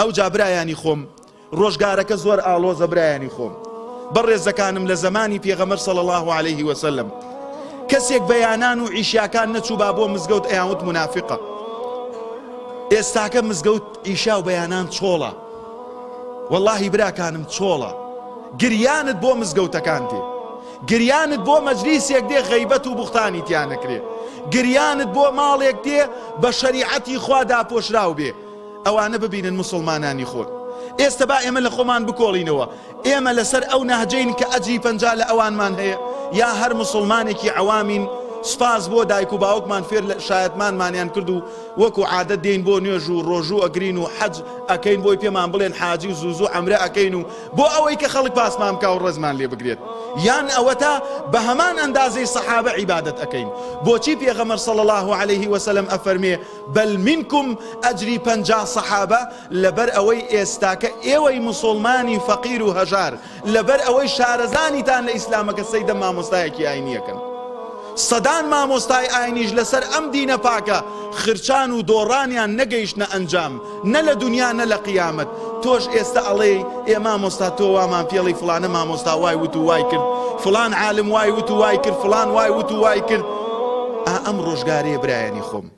ئەو جا برایانی خۆم ڕۆژگارەکە زۆر ئاڵۆزە برایانی خۆم بەڕێزەکانم لە زەمانی پێغەمبەر صلی الله عليه وسلم کەسێک بەیانان و عیشاکان نەچووبا بۆ مزگەوت ئەیانوت منافقە. ئێستاکە مزگەوت عیشا و بەیانان چۆڵە، وەڵڵاهی براکانم چۆڵە. گریانت بۆ مزگەوتەکان دێ، گریانت بۆ مەجلیسێک دێ غەیبەت و بوختانی تیان نەکرێ، گریانت بۆ ماڵێک دێ بە شەریعەتی خوا داپۆشراو بێ. ئەوانە ببینن مسلمانانی خۆن. ئێستا با ئێمە لە خۆمان بکۆڵینەوە، ئێمە لەسەر ئەو نەهجەین کە ئەجری پەنجا لە ئەوانمان هەیە، یا هەر مسلمانێکی عەوامین سپاس بۆ دایک و باوکمان فێر لە شایەتمانمانیان کرد و وەکو عادەت دێین بۆ نوێژ و ڕۆژوو ئەگرین و حەج ئەکەین بۆی پێمان بڵێن حاجی و زوزوو عەمرە ئەکەین و بۆ ئەوەی کە خەڵک پاسمان بکا و ڕێزمان لێ بگرێت، یان ئەوە تا بە هەمان ئەندازەی سەحابە عیبادەت ئەکەین. بۆچی پێغەمبەر صلی الله عليه وسلم ئەفەرمێ بەل منکم ئەجری 50 سەحابە، لەبەر ئەوەی ئێستاکە ئێوەی مسلمانی فەقیر و هەژار، لەبەر ئەوەی شارەزانیتان لە ئیسلامەکە سەیدە مامۆستایەکی ئاینیەکەن. سەدان مامۆستای ئاینیش لەسەر ئەم دینە پاکە خرچان و دۆڕانیان نەگەیشتنە ئەنجام، نە لە دنیا نە لە قیامەت. تۆش ئێستا ئەڵێ ئێ مامۆستا تۆ وامان پێڵی فلانە مامۆستا وای وت و وای کرد، فلان عالم وای وت و وای کرد، فلان وای وت و وای کرد. ئەم ڕۆژگارەیە برایانی خۆم.